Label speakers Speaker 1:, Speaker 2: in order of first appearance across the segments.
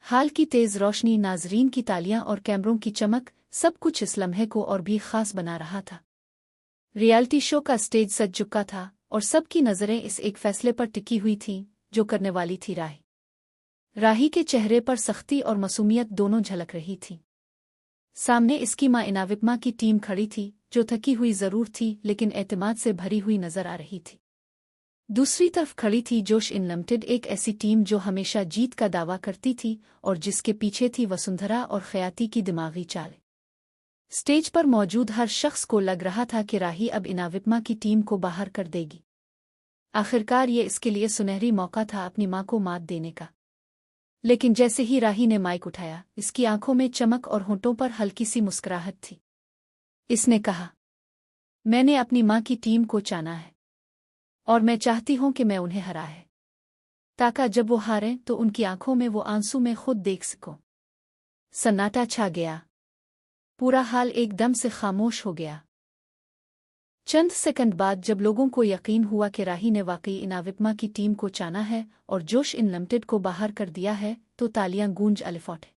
Speaker 1: हाल की तेज रोशनी, नाजरीन की तालियां और कैमरों की चमक, सब कुछ इस लम्हे को और भी खास बना रहा था। रियलिटी शो का स्टेज सज चुका था और सबकी नज़रें इस एक फैसले पर टिकी हुई थीं जो करने वाली थी राही। राही के चेहरे पर सख्ती और मासूमियत दोनों झलक रही थी। सामने इसकी मां इनाविप्मा की टीम खड़ी थी, जो थकी हुई जरूर थी लेकिन एतमाद से भरी हुई नजर आ रही थी। दूसरी तरफ खड़ी थी जोश इन लिमिटेड, एक ऐसी टीम जो हमेशा जीत का दावा करती थी और जिसके पीछे थी वसुंधरा और खयाती की दिमागी चाल। स्टेज पर मौजूद हर शख्स को लग रहा था कि राही अब इनाविप्मा की टीम को बाहर कर देगी। आखिरकार ये इसके लिए सुनहरी मौका था अपनी मां को मात देने का। लेकिन जैसे ही राही ने माइक उठाया, इसकी आंखों में चमक और होंठों पर हल्की सी मुस्कुराहट थी। इसने कहा, मैंने अपनी मां की टीम को चाना है और मैं चाहती हूं कि मैं उन्हें हरा है, ताकि जब वो हारें तो उनकी आंखों में वो आंसू मैं खुद देख सकूं। सन्नाटा छा गया। पूरा हाल एकदम से खामोश हो गया। चंद सेकंड बाद जब लोगों को यकीन हुआ कि राही ने वाकई इनाविप्मा की टीम को चाना है और जोश इन लिमिटेड को बाहर कर दिया है, तो तालियां गूंज उठे।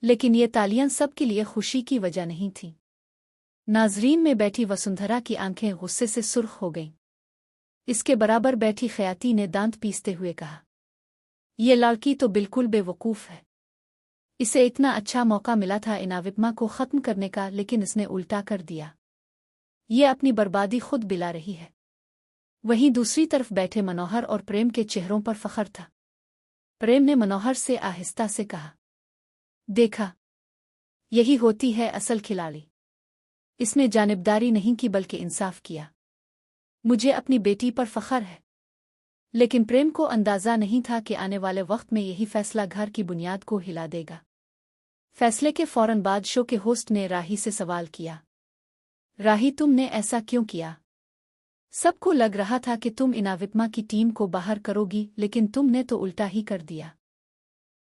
Speaker 1: लेकिन ये तालियां सबके लिए खुशी की वजह नहीं थीं। नाजरीन में बैठी वसुंधरा की आंखें गुस्से से सुर्ख हो गईं। इसके बराबर बैठी खयाती ने दांत पीसते हुए कहा, ये लड़की तो बिल्कुल बेवकूफ़ है। इसे इतना अच्छा मौका मिला था इनाविप्मा को ख़त्म करने का, लेकिन इसने उल्टा कर दिया। ये अपनी बर्बादी खुद बिला रही है। वहीं दूसरी तरफ बैठे मनोहर और प्रेम के चेहरों पर फख्र था। प्रेम ने मनोहर से आहिस्ता से कहा, देखा, यही होती है असल खिलाड़ी। इसने जानिबदारी नहीं की बल्कि इंसाफ किया। मुझे अपनी बेटी पर फख्र है। लेकिन प्रेम को अंदाजा नहीं था कि आने वाले वक्त में यही फैसला घर की बुनियाद को हिला देगा। फैसले के फौरन बाद शो के होस्ट ने राही से सवाल किया, राही, तुमने ऐसा क्यों किया? सबको लग रहा था कि तुम इनाविप्मा की टीम को बाहर करोगी, लेकिन तुमने तो उल्टा ही कर दिया।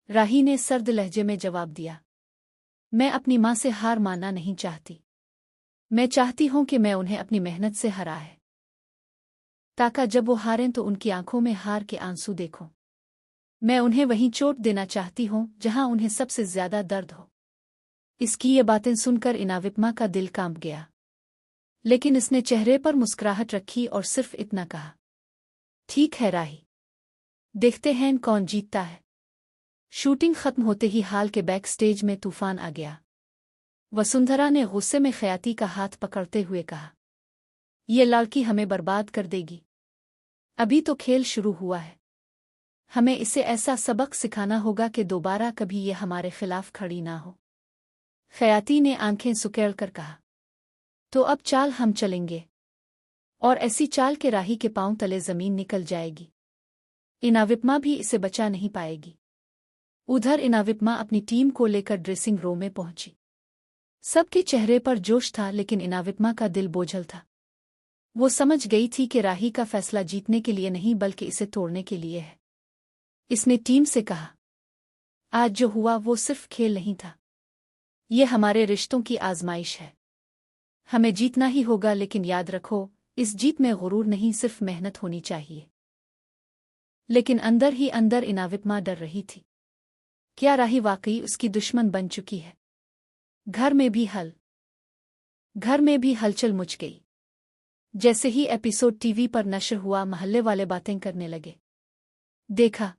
Speaker 1: राही ने सर्द लहजे में जवाब दिया, मैं अपनी मां से हार मानना नहीं चाहती। मैं चाहती हूं कि मैं उन्हें अपनी मेहनत से हरा है, ताकि जब वो हारें तो उनकी आंखों में हार के आंसू देखूं। मैं उन्हें वहीं चोट देना चाहती हूं जहां उन्हें सबसे ज्यादा दर्द हो। इसकी ये बातें सुनकर इनाविप्मा का दिल कांप गया, लेकिन इसने चेहरे पर मुस्कुराहट रखी और सिर्फ इतना कहा, ठीक है राही, देखते हैं कौन जीतता है। शूटिंग खत्म होते ही हाल के बैक स्टेज में तूफान आ गया। वसुंधरा ने गुस्से में खयाती का हाथ पकड़ते हुए कहा, ये लड़की हमें बर्बाद कर देगी। अभी तो खेल शुरू हुआ है। हमें इसे ऐसा सबक सिखाना होगा कि दोबारा कभी ये हमारे खिलाफ खड़ी ना हो। खयाती ने आंखें सुकेड़ कर कहा, तो अब चाल हम चलेंगे, और ऐसी चाल के राही के पांव तले जमीन निकल जाएगी। इनाविप्मा भी इसे बचा नहीं पाएगी। उधर इनाविप्मा अपनी टीम को लेकर ड्रेसिंग रूम में पहुंची। सबके चेहरे पर जोश था, लेकिन इनाविप्मा का दिल बोझल था। वो समझ गई थी कि राही का फैसला जीतने के लिए नहीं बल्कि इसे तोड़ने के लिए है। इसने टीम से कहा, आज जो हुआ वो सिर्फ खेल नहीं था। ये हमारे रिश्तों की आजमाइश है। हमें जीतना ही होगा, लेकिन याद रखो, इस जीत में गुरूर नहीं, सिर्फ मेहनत होनी चाहिए। लेकिन अंदर ही अंदर इनाविप्मा डर रही थी। क्या राही वाकई उसकी दुश्मन बन चुकी है? घर में भी हलचल मच गई। जैसे ही एपिसोड टीवी पर नशर हुआ, महल्ले वाले बातें करने लगे। देखा,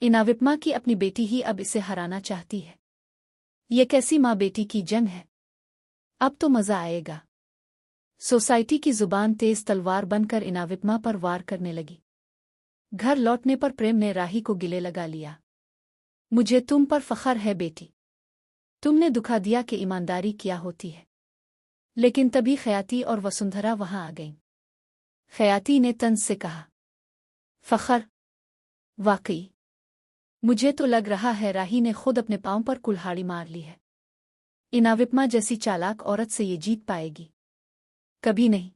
Speaker 1: इनाविप्मा की अपनी बेटी ही अब इसे हराना चाहती है। ये कैसी माँ बेटी की जंग है? अब तो मजा आएगा। सोसाइटी की जुबान तेज तलवार बनकर इनाविप्मा पर वार करने लगी। घर लौटने पर प्रेम ने राही को गिले लगा लिया, मुझे तुम पर फख्र है बेटी। तुमने दिखा दिया कि ईमानदारी क्या होती है। लेकिन तभी खयाती और वसुंधरा वहां आ गईं। खयाती ने तंज से कहा, फख्र, वाकई मुझे तो लग रहा है राही ने खुद अपने पांव पर कुल्हाड़ी मार ली है। इनाविप्मा जैसी चालाक औरत से ये जीत पाएगी? कभी नहीं।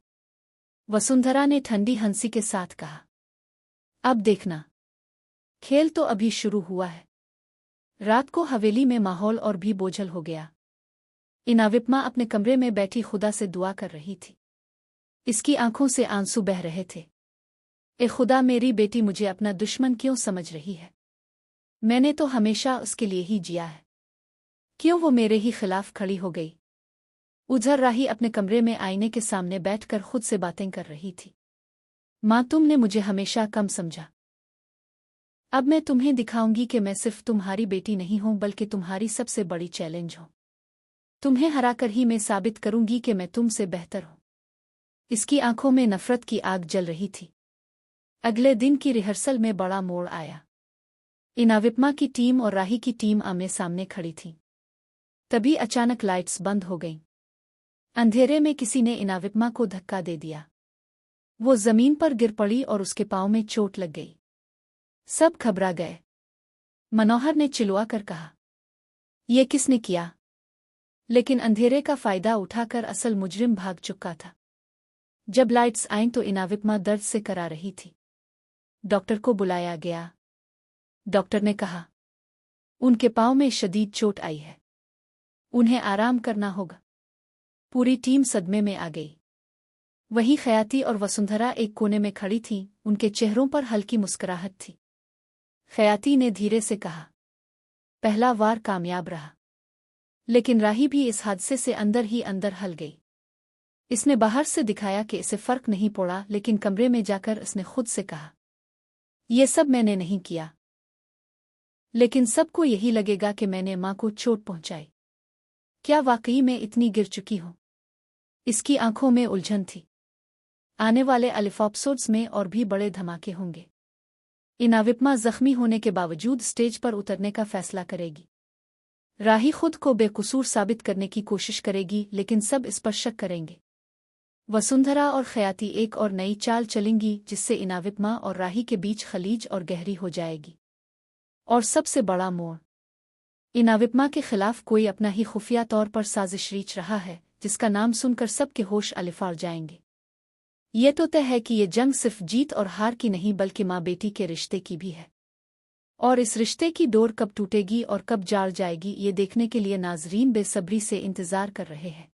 Speaker 1: वसुंधरा ने ठंडी हंसी के साथ कहा, अब देखना, खेल तो अभी शुरू हुआ है। रात को हवेली में माहौल और भी बोझल हो गया। इनाविप्मा अपने कमरे में बैठी खुदा से दुआ कर रही थी। इसकी आंखों से आंसू बह रहे थे। ए खुदा, मेरी बेटी मुझे अपना दुश्मन क्यों समझ रही है? मैंने तो हमेशा उसके लिए ही जिया है। क्यों वो मेरे ही खिलाफ खड़ी हो गई? उधर राही अपने कमरे में आईने के सामने बैठकर खुद से बातें कर रही थी। माँ, तुमने मुझे हमेशा कम समझा। अब मैं तुम्हें दिखाऊंगी कि मैं सिर्फ तुम्हारी बेटी नहीं हूं बल्कि तुम्हारी सबसे बड़ी चैलेंज हूं। तुम्हें हराकर ही मैं साबित करूंगी कि मैं तुमसे बेहतर हूं। इसकी आंखों में नफरत की आग जल रही थी। अगले दिन की रिहर्सल में बड़ा मोड़ आया। इनाविप्मा की टीम और राही की टीम आमने सामने खड़ी थी। तभी अचानक लाइट्स बंद हो गईं। अंधेरे में किसी ने इनाविप्मा को धक्का दे दिया। वो जमीन पर गिर पड़ी और उसके पांव में चोट लग गई। सब घबरा गए। मनोहर ने चिल्ला कर कहा, ये किसने किया? लेकिन अंधेरे का फायदा उठाकर असल मुजरिम भाग चुका था। जब लाइट्स आईं तो इनाविप्मा दर्द से करा रही थी। डॉक्टर को बुलाया गया। डॉक्टर ने कहा, उनके पांव में शदीद चोट आई है, उन्हें आराम करना होगा। पूरी टीम सदमे में आ गई। वहीं खयाती और वसुंधरा एक कोने में खड़ी थीं, उनके चेहरों पर हल्की मुस्कुराहट थी। खयाती ने धीरे से कहा, पहला वार कामयाब रहा। लेकिन राही भी इस हादसे से अंदर ही अंदर हल गई। इसने बाहर से दिखाया कि इसे फर्क नहीं पड़ा, लेकिन कमरे में जाकर इसने खुद से कहा, ये सब मैंने नहीं किया। लेकिन सबको यही लगेगा कि मैंने मां को चोट पहुंचाई। क्या वाकई मैं इतनी गिर चुकी हूं? इसकी आंखों में उलझन थी। आने वाले एपिसोड्स में और भी बड़े धमाके होंगे। इनाविप्मा जख्मी होने के बावजूद स्टेज पर उतरने का फैसला करेगी। राही खुद को बेकसूर साबित करने की कोशिश करेगी, लेकिन सब इस पर शक करेंगे। वसुंधरा और खयाती एक और नई चाल चलेंगी, जिससे इनाविप्मा और राही के बीच खलीज और गहरी हो जाएगी। और सबसे बड़ा मोड़, इनाविप्मा के खिलाफ कोई अपना ही खुफिया तौर पर साजिश रच रहा है, जिसका नाम सुनकर सबके होश अलिफार जाएंगे। ये तो तय है कि ये जंग सिर्फ जीत और हार की नहीं बल्कि माँ बेटी के रिश्ते की भी है। और इस रिश्ते की डोर कब टूटेगी और कब जाड़ जाएगी, ये देखने के लिए नाजरीन बेसब्री से इंतजार कर रहे हैं।